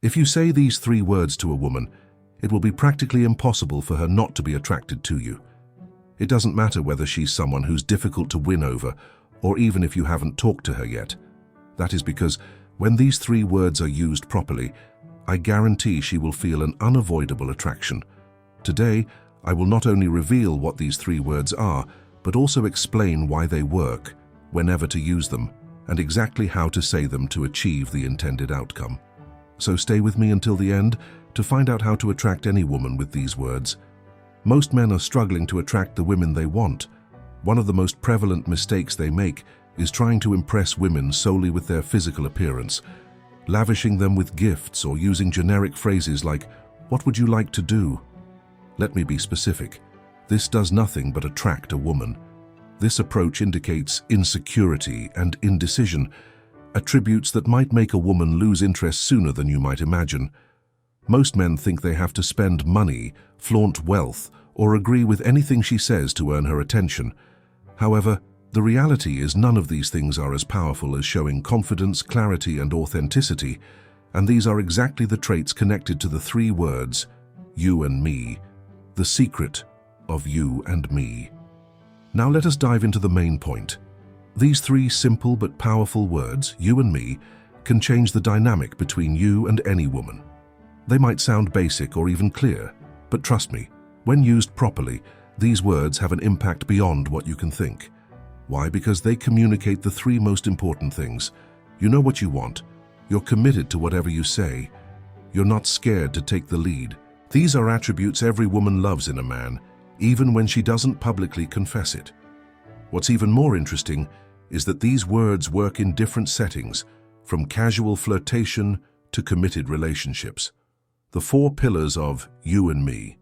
If you say these three words to a woman, it will be practically impossible for her not to be attracted to you. It doesn't matter whether she's someone who's difficult to win over, or even if you haven't talked to her yet. That is because when these three words are used properly, I guarantee she will feel an unavoidable attraction. Today, I will not only reveal what these three words are, but also explain why they work, whenever to use them, and exactly how to say them to achieve the intended outcome. So stay with me until the end to find out how to attract any woman with these words. Most men are struggling to attract the women they want. One of the most prevalent mistakes they make is trying to impress women solely with their physical appearance, lavishing them with gifts or using generic phrases like, "What would you like to do?" Let me be specific. This does nothing but attract a woman. This approach indicates insecurity and indecision, attributes that might make a woman lose interest sooner than you might imagine. Most men think they have to spend money, flaunt wealth, or agree with anything she says to earn her attention. However, the reality is none of these things are as powerful as showing confidence, clarity, and authenticity, and these are exactly the traits connected to the three words, you and me, the secret of you and me. Now let us dive into the main point. These three simple but powerful words, you and me, can change the dynamic between you and any woman. They might sound basic or even clear, but trust me, when used properly, these words have an impact beyond what you can think. Why? Because they communicate the three most important things. You know what you want. You're committed to whatever you say. You're not scared to take the lead. These are attributes every woman loves in a man, even when she doesn't publicly confess it. What's even more interesting is that these words work in different settings, from casual flirtation to committed relationships. The four pillars of you and me.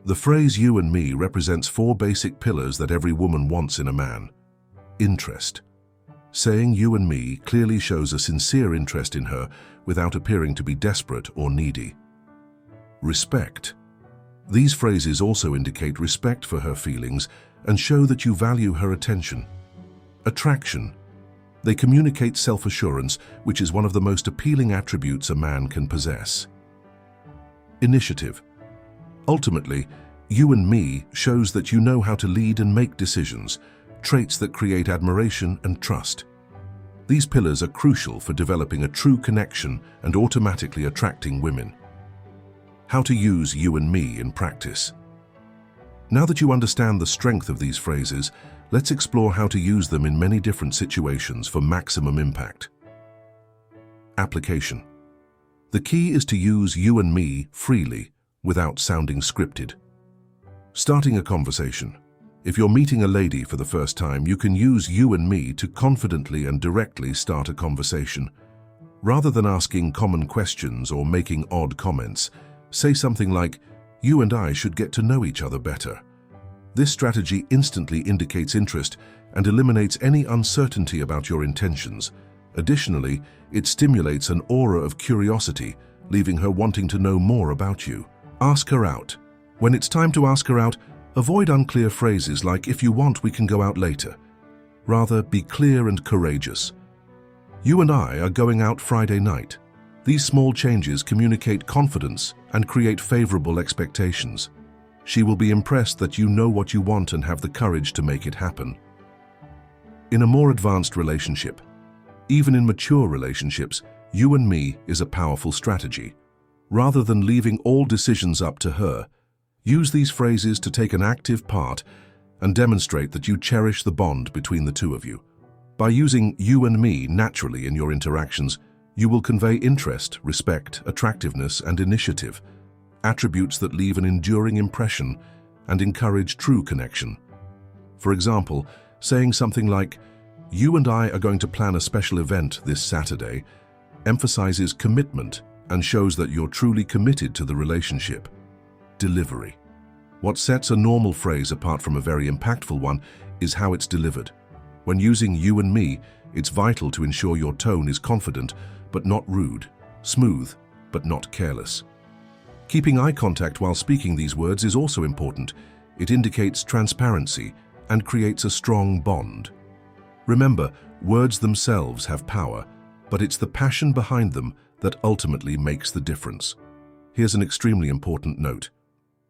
The phrase you and me represents four basic pillars that every woman wants in a man. Interest. Saying you and me clearly shows a sincere interest in her without appearing to be desperate or needy. Respect. These phrases also indicate respect for her feelings and show that you value her attention. Attraction. They communicate self-assurance, which is one of the most appealing attributes a man can possess. Initiative. Ultimately, you and me shows that you know how to lead and make decisions, traits that create admiration and trust. These pillars are crucial for developing a true connection and automatically attracting women. How to use you and me in practice. Now that you understand the strength of these phrases, let's explore how to use them in many different situations for maximum impact. Application. The key is to use you and me freely, without sounding scripted. Starting a conversation. If you're meeting a lady for the first time, you can use you and me to confidently and directly start a conversation. Rather than asking common questions or making odd comments, say something like, "You and I should get to know each other better." This strategy instantly indicates interest and eliminates any uncertainty about your intentions. Additionally, it stimulates an aura of curiosity, leaving her wanting to know more about you. Ask her out. When it's time to ask her out, avoid unclear phrases like, "If you want, we can go out later." Rather, be clear and courageous. "You and I are going out Friday night." These small changes communicate confidence and create favorable expectations. She will be impressed that you know what you want and have the courage to make it happen. In a more advanced relationship, even in mature relationships, you and me is a powerful strategy. Rather than leaving all decisions up to her, use these phrases to take an active part and demonstrate that you cherish the bond between the two of you. By using you and me naturally in your interactions, you will convey interest, respect, attractiveness, and initiative, attributes that leave an enduring impression and encourage true connection. For example, saying something like, "You and I are going to plan a special event this Saturday," emphasizes commitment and shows that you're truly committed to the relationship. Delivery. What sets a normal phrase apart from a very impactful one is how it's delivered. When using you and me, it's vital to ensure your tone is confident but not rude, smooth but not careless. Keeping eye contact while speaking these words is also important. It indicates transparency and creates a strong bond. Remember, words themselves have power, but it's the passion behind them that ultimately makes the difference. Here's an extremely important note.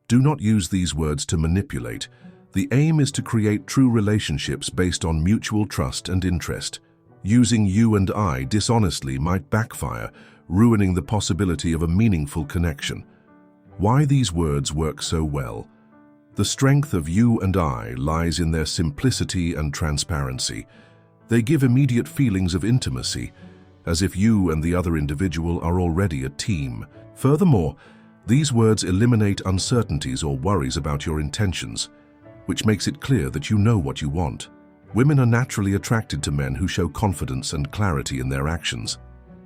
Do not use these words to manipulate. The aim is to create true relationships based on mutual trust and interest. Using "you" and "I" dishonestly might backfire, ruining the possibility of a meaningful connection. Why these words work so well? The strength of "you" and "I" lies in their simplicity and transparency. They give immediate feelings of intimacy, as if you and the other individual are already a team. Furthermore, these words eliminate uncertainties or worries about your intentions, which makes it clear that you know what you want. Women are naturally attracted to men who show confidence and clarity in their actions.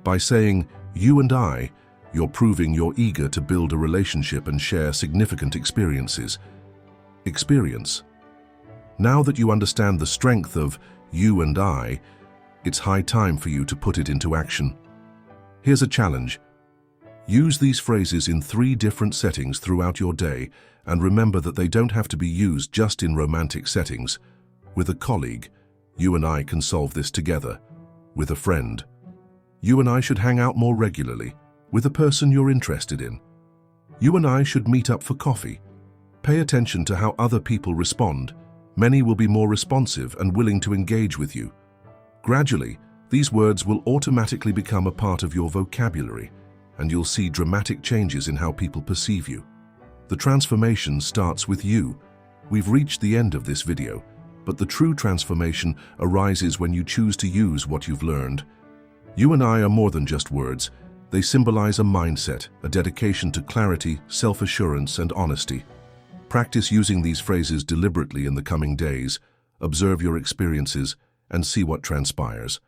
By saying "you and I," you're proving you're eager to build a relationship and share significant experiences. Now that you understand the strength of "you and I," it's high time for you to put it into action. Here's a challenge. Use these phrases in 3 different settings throughout your day, and remember that they don't have to be used just in romantic settings. With a colleague, "you and I can solve this together." With a friend, "you and I should hang out more regularly." With a person you're interested in, "you and I should meet up for coffee." Pay attention to how other people respond. Many will be more responsive and willing to engage with you. Gradually, these words will automatically become a part of your vocabulary, and you'll see dramatic changes in how people perceive you. The transformation starts with you. We've reached the end of this video, but the true transformation arises when you choose to use what you've learned. "You and I" are more than just words. They symbolize a mindset, a dedication to clarity, self-assurance, and honesty. Practice using these phrases deliberately in the coming days, observe your experiences, and see what transpires.